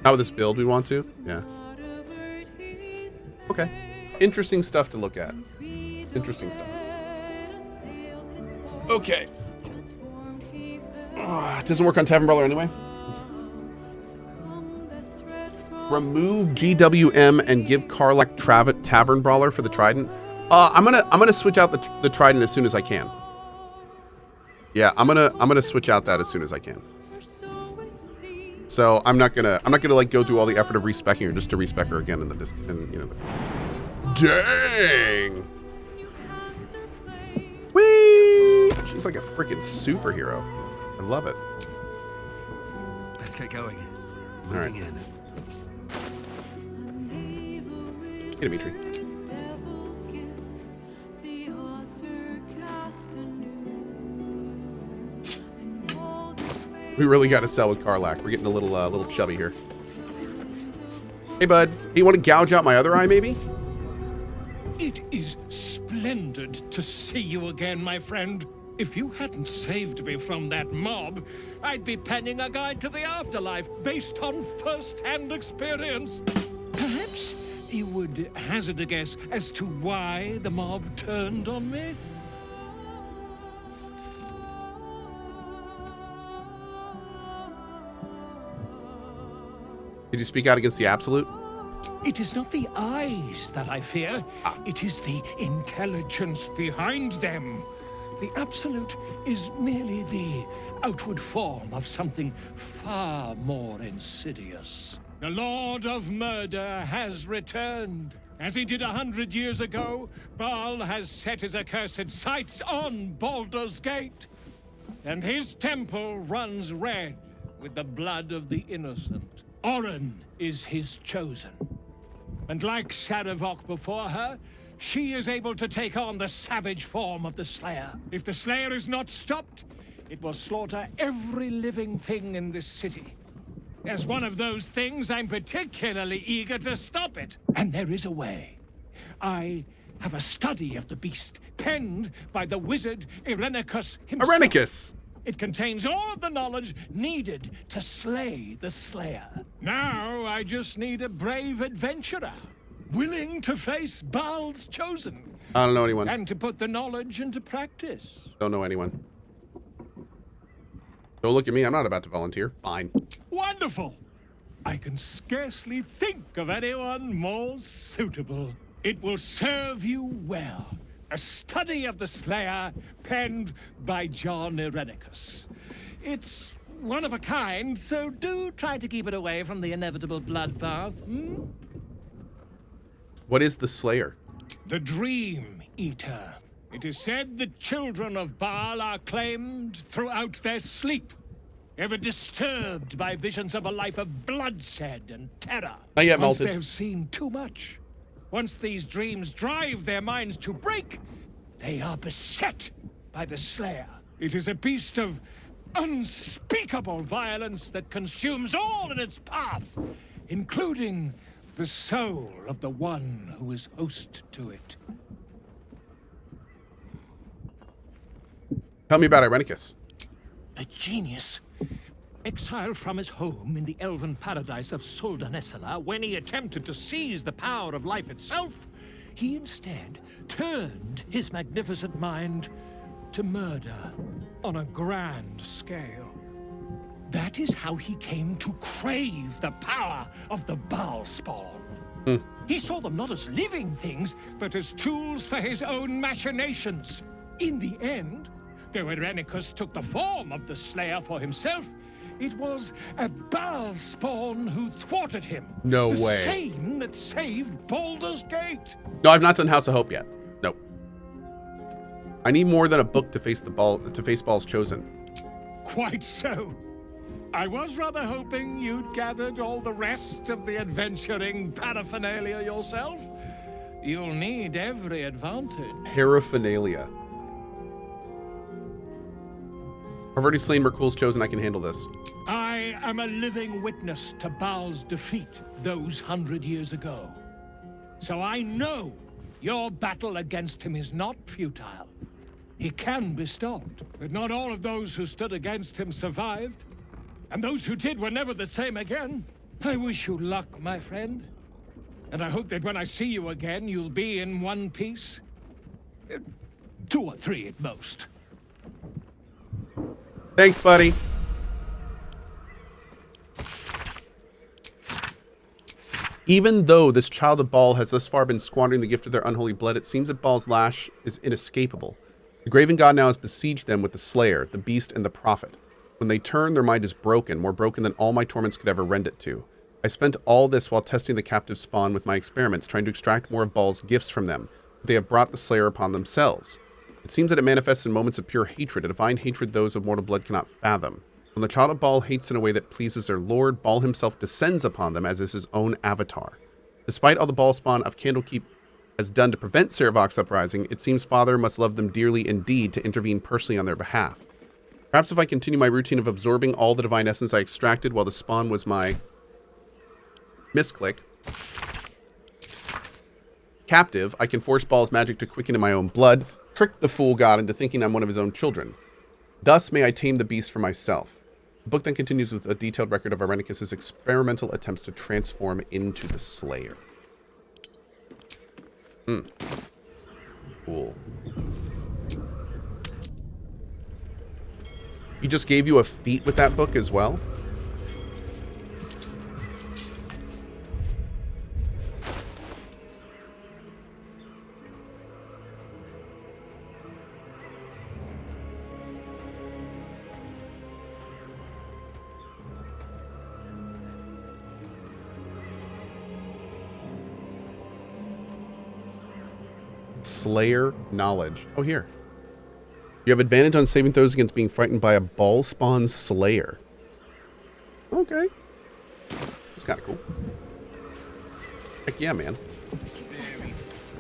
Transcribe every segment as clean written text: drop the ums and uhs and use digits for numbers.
Not with this build we want to? Yeah. Okay. Interesting stuff to look at. Interesting stuff. Okay. It doesn't work on Tavern Brawler anyway. Remove GWM and give Karlach Tavern Brawler for the Trident. I'm gonna switch out the Trident as soon as I can. Yeah, I'm gonna switch out that as soon as I can. So I'm not gonna like go through all the effort of respecking her just to respec her again in the dang. Whee! She's like a freaking superhero. I love it. Let's get going. All right. Moving in. Hey, Dimitri. We really got to sell with Karlach. We're getting a little chubby here. Hey, bud. Hey, you want to gouge out my other eye, maybe? It is splendid to see you again, my friend. If you hadn't saved me from that mob, I'd be penning a guide to the afterlife based on first-hand experience. Perhaps you would hazard a guess as to why the mob turned on me? Did you speak out against the Absolute? It is not the eyes that I fear. It is the intelligence behind them. The Absolute is merely the outward form of something far more insidious. The Lord of Murder has returned. As he did 100 years ago, Baal has set his accursed sights on Baldur's Gate. And his temple runs red with the blood of the innocent. Orin is his chosen. And like Sarevok before her, she is able to take on the savage form of the Slayer. If the Slayer is not stopped, it will slaughter every living thing in this city. As one of those things, I'm particularly eager to stop it. And there is a way. I have a study of the beast, penned by the wizard Irenicus himself. Irenicus! It contains all of the knowledge needed to slay the Slayer. Now, I just need a brave adventurer, willing to face Baal's chosen. I don't know anyone. And to put the knowledge into practice. Don't know anyone. Don't look at me. I'm not about to volunteer. Fine. Wonderful! I can scarcely think of anyone more suitable. It will serve you well. A study of the Slayer, penned by John Irenicus. It's one of a kind, so do try to keep it away from the inevitable bloodbath. What is the Slayer? The Dream Eater. It is said the children of Baal are claimed throughout their sleep, ever disturbed by visions of a life of bloodshed and terror. Not yet, Once Malted. they have seen too much. Once these dreams drive their minds to break, they are beset by the Slayer. It is a beast of unspeakable violence that consumes all in its path, including the soul of the one who is host to it. Tell me about Irenicus. A genius. Exiled from his home in the elven paradise of Soldanessala, when he attempted to seize the power of life itself, he instead turned his magnificent mind to murder on a grand scale. That is how he came to crave the power of the Baal spawn. He saw them not as living things, but as tools for his own machinations. In the end, though Irenicus took the form of the Slayer for himself, it was a Baal spawn who thwarted him. No the way. The same that saved Baldur's Gate. No, I've not done House of Hope yet. Nope. I need more than a book to face Baal's chosen. Quite so. I was rather hoping you'd gathered all the rest of the adventuring paraphernalia yourself. You'll need every advantage. Paraphernalia. I've already slain Merkul's chosen. I can handle this. I am a living witness to Baal's defeat those 100 years ago. So I know your battle against him is not futile. He can be stopped, but not all of those who stood against him survived. And those who did were never the same again. I wish you luck, my friend. And I hope that when I see you again, you'll be in one piece. 2 or 3 at most. Thanks, buddy. Even though this child of Baal has thus far been squandering the gift of their unholy blood, it seems that Baal's lash is inescapable. The Graven God now has besieged them with the Slayer, the Beast, and the Prophet. When they turn, their mind is broken, more broken than all my torments could ever rend it to. I spent all this while testing the captive spawn with my experiments, trying to extract more of Baal's gifts from them, but they have brought the Slayer upon themselves. It seems that it manifests in moments of pure hatred, a divine hatred those of mortal blood cannot fathom. When the child of Baal hates in a way that pleases their lord, Baal himself descends upon them as is his own avatar. Despite all the Baal spawn of Candlekeep has done to prevent Serevok's uprising, it seems Father must love them dearly indeed to intervene personally on their behalf. Perhaps if I continue my routine of absorbing all the divine essence I extracted while the spawn was my misclick captive, I can force Baal's magic to quicken in my own blood, trick the fool god into thinking I'm one of his own children. Thus may I tame the beast for myself. The book then continues with a detailed record of Irenicus's experimental attempts to transform into the Slayer. Cool. He just gave you a feat with that book as well? Slayer knowledge. Oh, here. You have advantage on saving throws against being frightened by a Baal spawn Slayer. Okay. That's kind of cool. Heck yeah, man.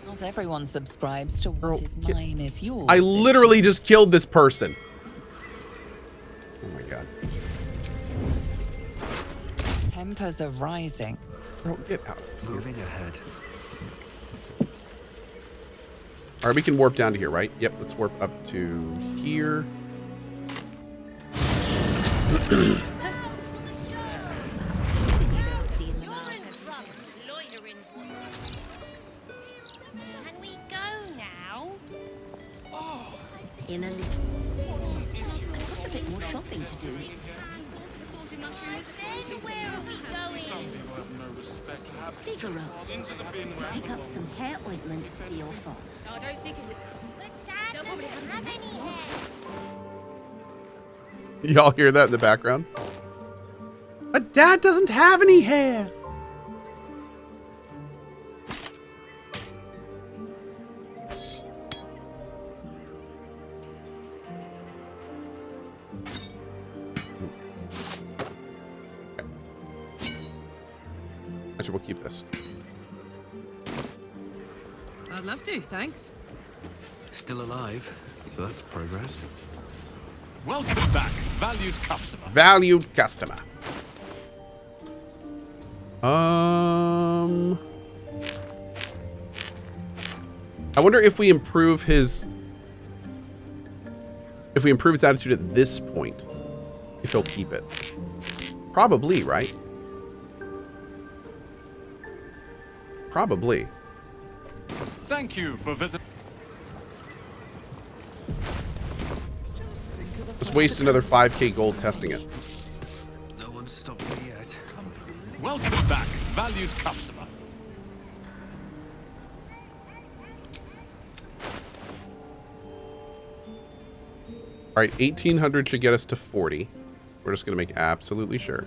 Not everyone subscribes to what is mine is yours. I literally just killed this person. Oh my god. Tempers are rising. Bro, get out. Moving ahead. All right, we can warp down to here, right? Yep, let's warp up to here. Can we go now? In a little. I've got a bit more shopping to do. Then where are we going? Figaro's. To pick up some hair ointment for your father. I don't think it would. But Dad doesn't have any hair. Y'all hear that in the background? But Dad doesn't have any hair. Actually, we'll keep this. I'd love to, thanks. Still alive, so that's progress. Welcome back, valued customer. Valued customer. I wonder if we improve his attitude at this point, if he'll keep it. Probably, right? Probably. Thank you for visiting. Let's waste another 5k gold testing it. No one's stopped me yet. Welcome back, valued customer. All right, 1800 should get us to 40. We're just going to make absolutely sure.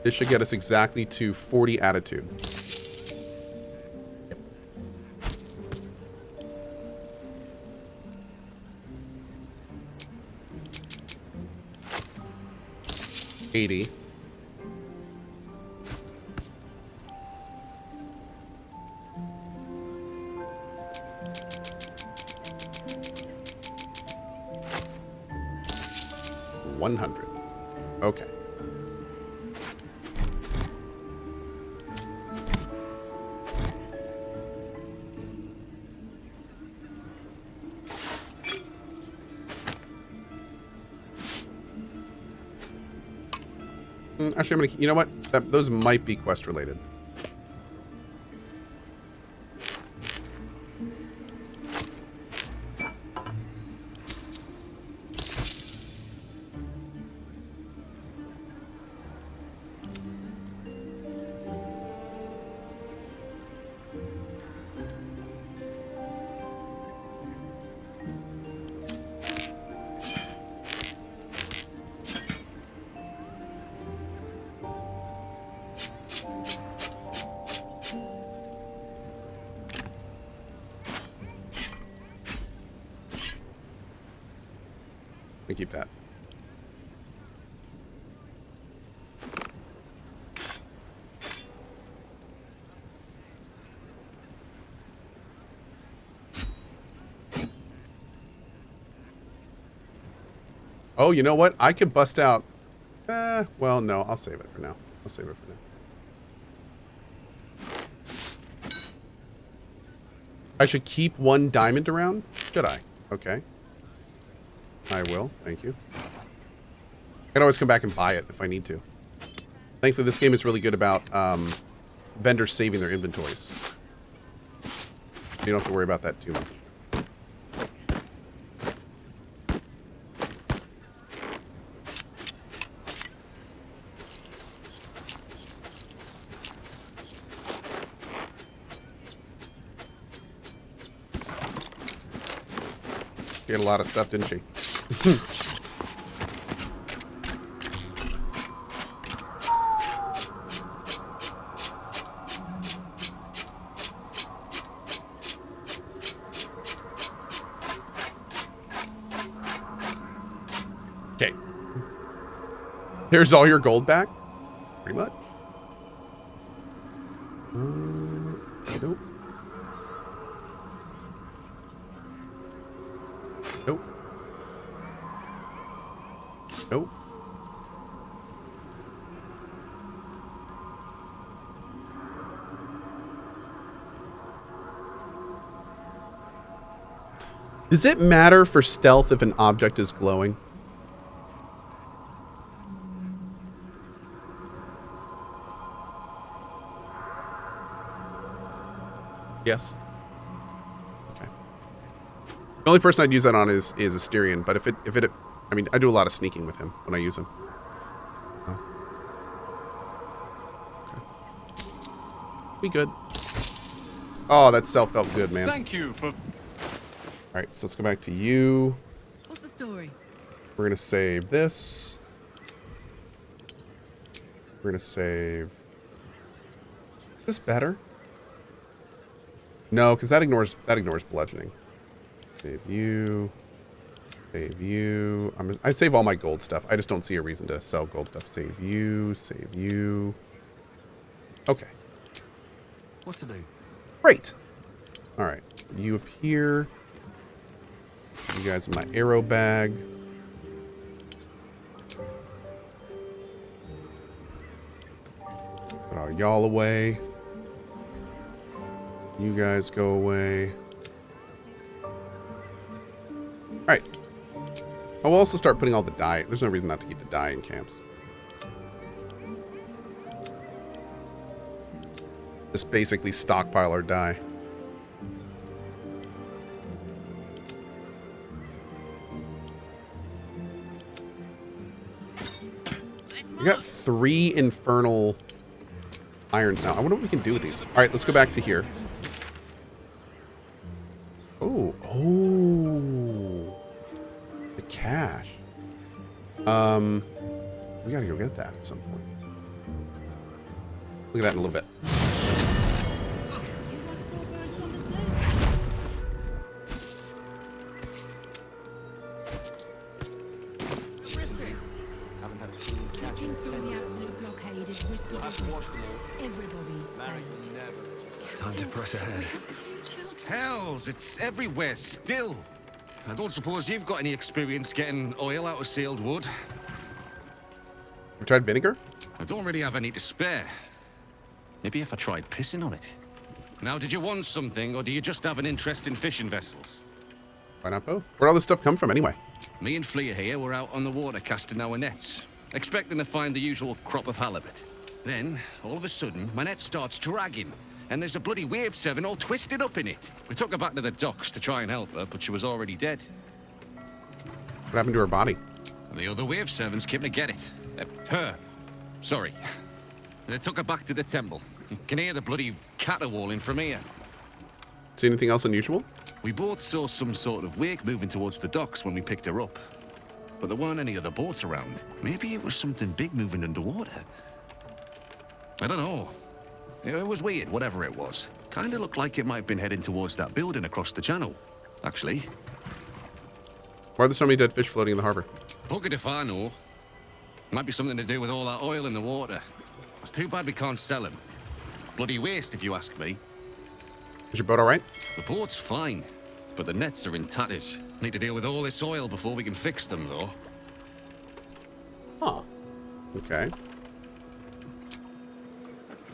This should get us exactly to 40 attitude. Yep. 80. $100. Okay. Actually, I'm gonna. You know what? Those might be quest related. Keep that. Oh, you know what? I could bust out. Well, no, I'll save it for now. I'll save it for now. I should keep one diamond around? Should I? Okay. I will. Thank you. I can always come back and buy it if I need to. Thankfully, this game is really good about vendors saving their inventories. You don't have to worry about that too much. She had a lot of stuff, didn't she? Okay. There's all your gold back? Pretty much. Nope. Nope. Nope. Does it matter for stealth if an object is glowing? Yes. Okay. The only person I'd use that on is Asterion, but if it, I mean, I do a lot of sneaking with him when I use him. Oh. Okay. We good. Oh, that self felt good, man. Thank you for... All right, so let's go back to you. What's the story? We're going to save this. We're going to save... Is this better? No, because that ignores bludgeoning. Save you. Save you. I save all my gold stuff. I just don't see a reason to sell gold stuff. Save you. Save you. Okay. What to do? Great. All right. You appear. You guys in my arrow bag. Put all y'all away. You guys go away. Alright. I'll also start putting all the dye. There's no reason not to keep the dye in camps. Just basically stockpile our dye. We got 3 infernal irons now. I wonder what we can do with these. Alright, let's go back to here. Oh, the cash. We gotta go get that at some point. Look at that in a little bit. Slipping through the absolute blockade is risky business. Everybody. Time to press ahead. Hells, it's everywhere still. I don't suppose you've got any experience getting oil out of sealed wood. You tried vinegar? I don't really have any to spare. Maybe if I tried pissing on it. Now, did you want something, or do you just have an interest in fishing vessels? Why not both? Where'd all this stuff come from anyway? Me and Flea here were out on the water casting our nets. expecting to find the usual crop of halibut. Then, all of a sudden, my net starts dragging, and there's a bloody wave servant all twisted up in it. We took her back to the docks to try and help her, but she was already dead. What happened to her body? The other wave servants came to get it. Her. Sorry. They took her back to the temple. You can hear the bloody caterwauling from here. See anything else unusual? We both saw some sort of wake moving towards the docks when we picked her up. But there weren't any other boats around. Maybe it was something big moving underwater. I don't know. It was weird, whatever it was. Kinda looked like it might have been heading towards that building across the channel, actually. Why are there so many dead fish floating in the harbor? Buggered if I know. Might be something to do with all that oil in the water. It's too bad we can't sell them. Bloody waste, if you ask me. Is your boat all right? The boat's fine, but the nets are in tatters. Need to deal with all this oil before we can fix them, though. Huh. Okay.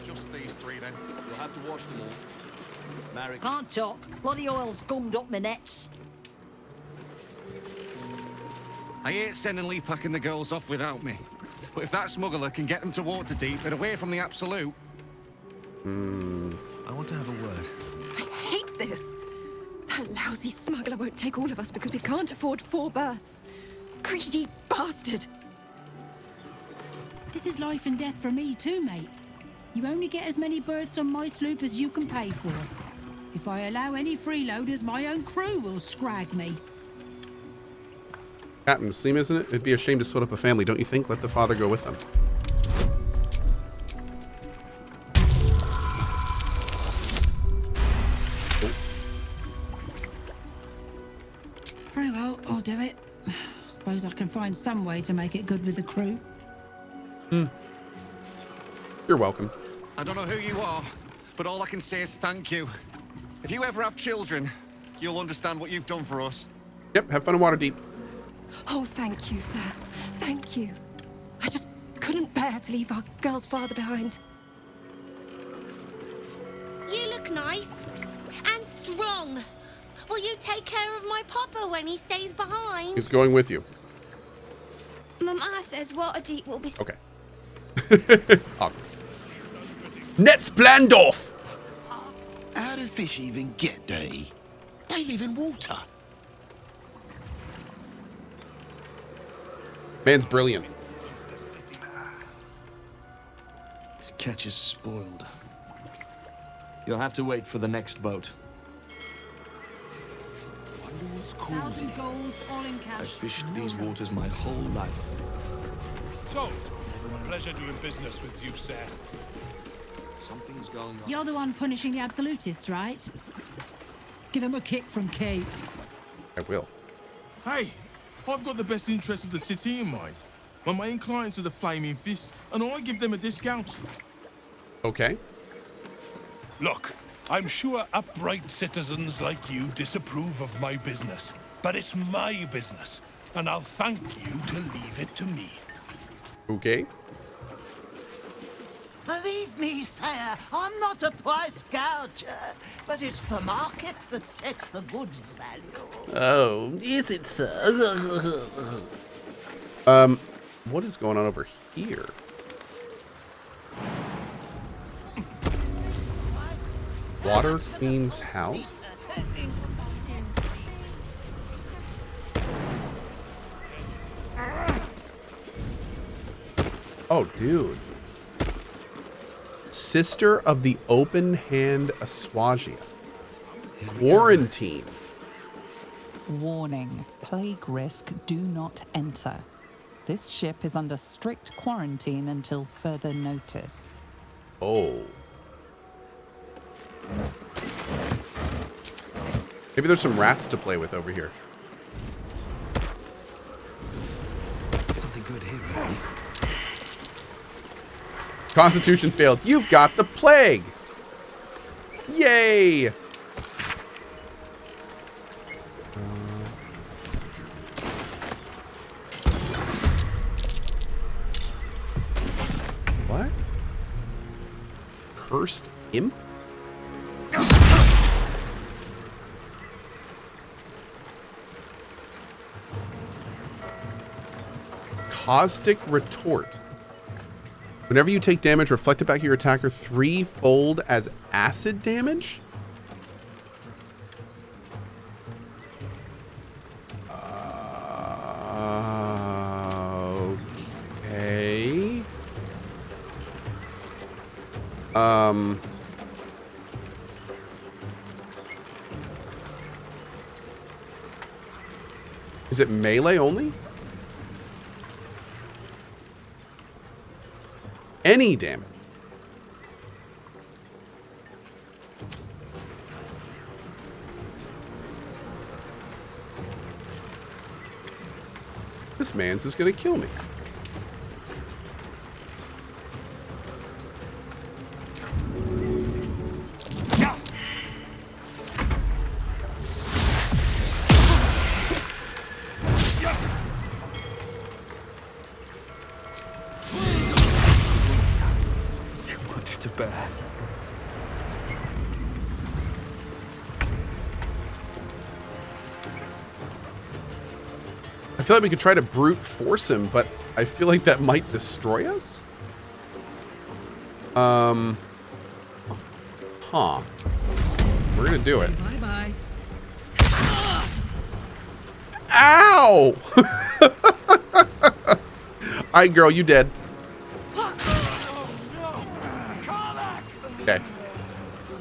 Just these three, then. You'll have to wash them all. Mary. Can't talk. Bloody oil's gummed up my nets. I hate sending Lee packing the girls off without me. But if that smuggler can get them to Waterdeep and away from the Absolute... I want to have a word. I hate this. That lousy smuggler won't take all of us because we can't afford 4 berths. Greedy bastard. This is life and death for me too, mate. You only get as many berths on my sloop as you can pay for. If I allow any freeloaders, my own crew will scrag me. Captain, seem isn't it? It'd be a shame to split up a family, don't you think? Let the father go with them. Very well, I'll do it. Suppose I can find some way to make it good with the crew. You're welcome. I don't know who you are, but all I can say is thank you. If you ever have children, you'll understand what you've done for us. Yep, have fun in Waterdeep. Oh, thank you, sir. Thank you. I just couldn't bear to leave our girl's father behind. You look nice and strong. Will you take care of my papa when he stays behind? He's going with you. Mama says Waterdeep will be... Okay. Oh. Nets Blandorf! How do fish even get there? They live in water. Man's brilliant. This catch is spoiled. You'll have to wait for the next boat. Wonder what's causing 1,000 it. gold, all in cash. I've fished these waters my whole life. So, a pleasure doing business with you, sir. Something's going on. You're the one punishing the absolutists, right? Give him a kick from Kate. I will. Hey, I've got the best interests of the city in mind. My main clients are the Flaming Fist, and I give them a discount. Okay. Look, I'm sure upright citizens like you disapprove of my business, but it's my business, and I'll thank you to leave it to me. Okay. Believe me, sire, I'm not a price gouger, but it's the market that sets the goods value. Oh, is it, sir? What is going on over here? Water Queen's house? Oh, dude. Sister of the Open Hand Aswagia. Quarantine. Warning, plague risk, do not enter. This ship is under strict quarantine until further notice. Oh. Maybe there's some rats to play with over here. Something good here, eh? Constitution failed. You've got the plague. Yay. What? Cursed imp? Caustic Retort. Whenever you take damage, reflect it back at your attacker threefold as acid damage? Okay. Is it melee only? Any damage. This man's is gonna kill me. Too much to bear. I feel like we could try to brute force him, but I feel like that might destroy us. Huh. We're gonna do it. Bye-bye. Ow! Alright, girl, you dead. Okay.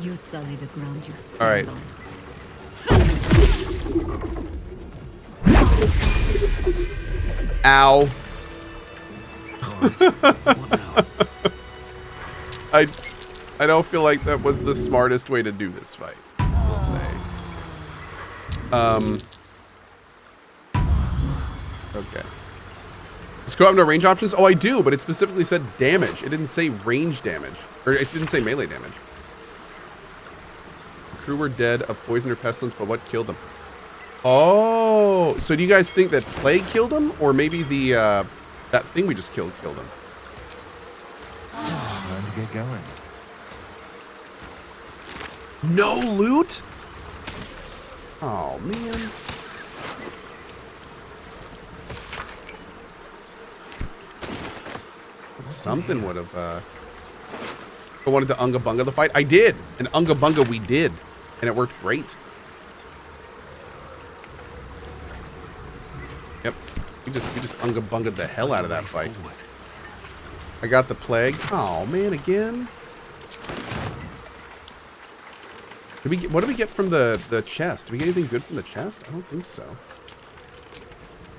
You sully the ground you stand Alright. on. Ow. I don't feel like that was the smartest way to do this fight, I'll say. Okay. Does Cohh have no range options? Oh, I do, but it specifically said damage. It didn't say range damage. Or it didn't say melee damage. The crew were dead of poison or pestilence, but what killed them? Oh, so do you guys think that plague killed him? Or maybe the, that thing we just killed him? Time to get going. No loot? Oh, man. Something would have, I wanted to Unga Bunga the fight. I did. And Unga Bunga we did. And it worked great. Yep. We just Unga Bunga the hell out of that fight. I got the plague. Oh, man, again. What did we get from the chest? Did we get anything good from the chest? I don't think so.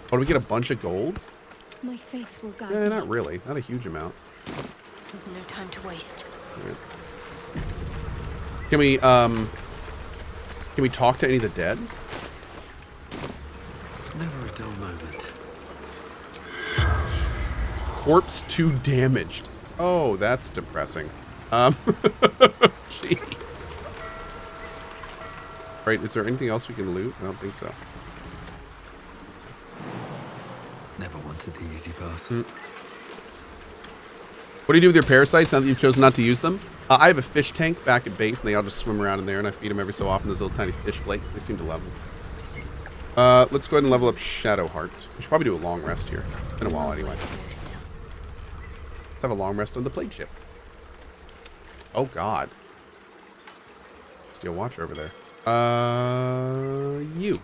Oh, did we get a bunch of gold? My faith will guide Eh, me. not really. Not a huge amount. There's no time to waste. Right. Can we talk to any of the dead? Never a dull moment. Corpse 2 damaged. Oh, that's depressing. Jeez. Right, is there anything else we can loot? I don't think so. Never wanted the easy path. What do you do with your parasites now that you've chosen not to use them? I have a fish tank back at base, and they all just swim around in there, and I feed them every so often. Those little tiny fish flakes. They seem to love them. Let's go ahead and level up Shadowheart. We should probably do a long rest here. It's been a while anyway. Let's have a long rest on the plague ship. Oh, God. Steel Watcher over there. You.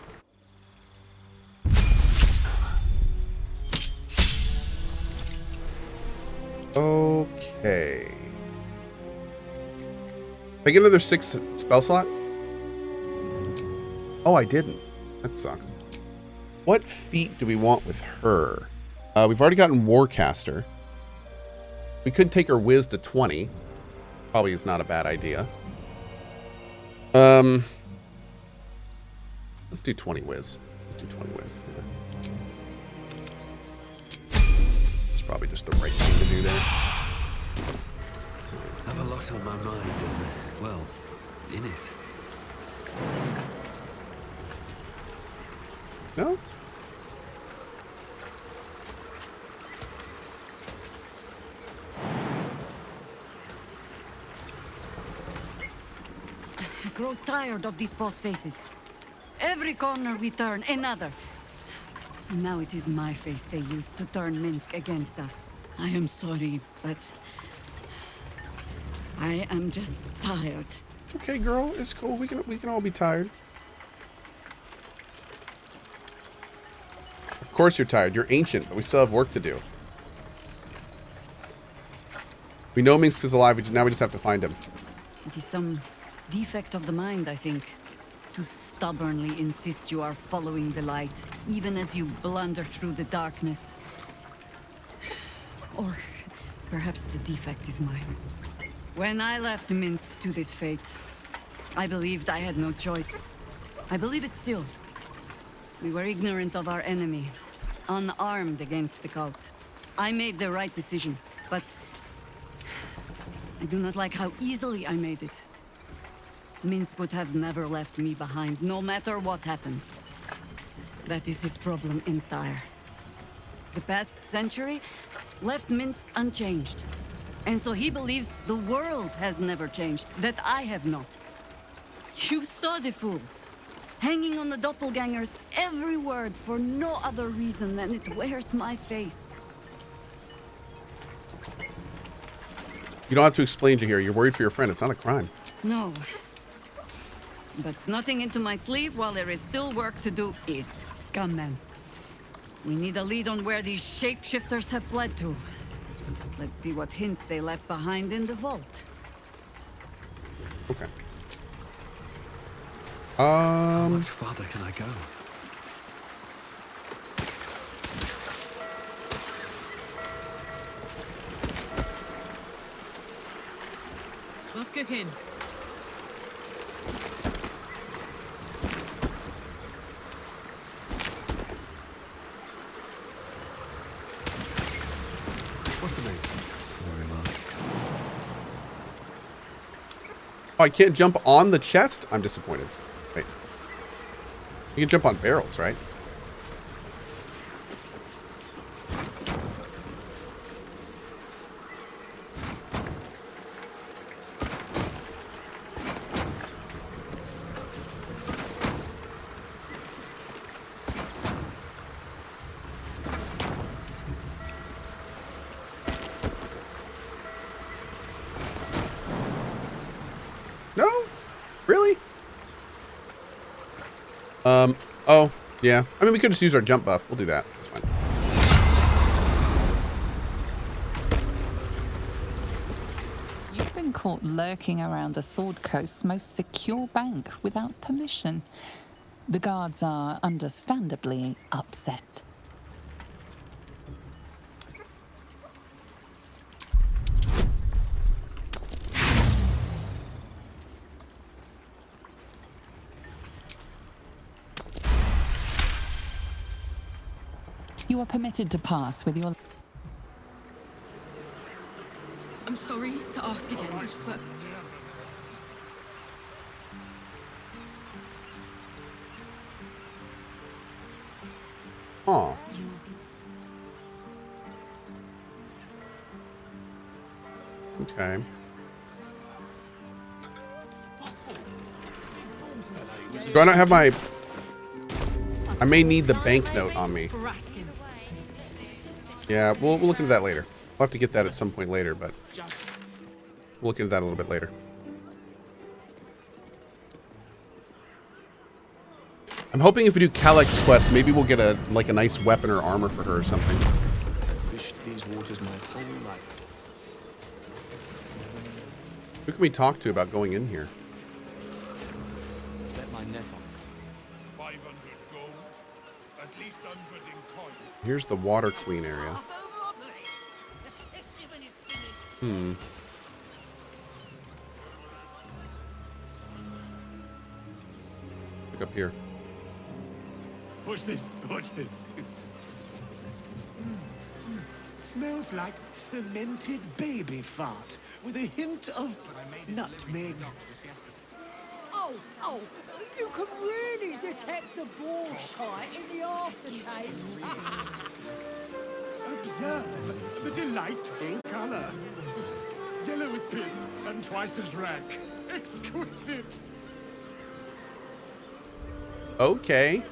Okay. Did I get another 6 spell slot? Oh, I didn't. That sucks. What feat do we want with her? We've already gotten Warcaster. We could take her Wiz to 20. Probably is not a bad idea. Let's do 20 Wiz. Let's do 20 Wiz. It's probably just the right thing to do there. I have a lot on my mind and, well, in it. No? I grow tired of these false faces. Every corner we turn, another. And now it is my face they use to turn Minsk against us. I am sorry, but I am just tired. It's okay, girl. It's cool. We can all be tired. Of course you're tired. You're ancient, but we still have work to do. We know Minsk is alive. Now we just have to find him. It is some defect of the mind, I think. To stubbornly insist you are following the light, even as you blunder through the darkness. Or perhaps the defect is mine. When I left Minsk to this fate, I believed I had no choice. I believe it still. We were ignorant of our enemy, unarmed against the cult. I made the right decision, but I do not like how easily I made it. Minsk would have never left me behind, no matter what happened. That is his problem entire. The past century left Minsk unchanged. And so he believes the world has never changed, that I have not. You saw the fool. Hanging on the doppelganger's every word for no other reason than it wears my face. You don't have to explain to here. You're worried for your friend. It's not a crime. No. But snotting into my sleeve while there is still work to do is. Come, man. We need a lead on where these shapeshifters have fled to. Let's see what hints they left behind in the vault. Okay. How much farther can I go? What's cooking? What's the name? Very well. Oh, I can't jump on the chest? I'm disappointed. Wait. You can jump on barrels, right? No? Really? Oh, yeah. I mean, we could just use our jump buff. We'll do that. That's fine. You've been caught lurking around the Sword Coast's most secure bank without permission. The guards are understandably upset. You are permitted to pass with your... I'm sorry to ask again, but... Oh. Okay. Do I not have my... I may need the banknote on me. Yeah, we'll look into that later. We'll have to get that at some point later, but we'll look into that a little bit later. I'm hoping if we do Calyx's quest, maybe we'll get a nice weapon or armor for her or something. I've fished these waters my whole life. Who can we talk to about going in here? Bet my net on it. 500 gold, at least 100 in coin. Here's the water queen area. Look up here. Watch this, watch this. Smells like fermented baby fart with a hint of nutmeg. Oh, you can really detect the bullshit in the aftertaste. Observe the delightful color. Yellow as piss and twice as rank. Exquisite. Okay.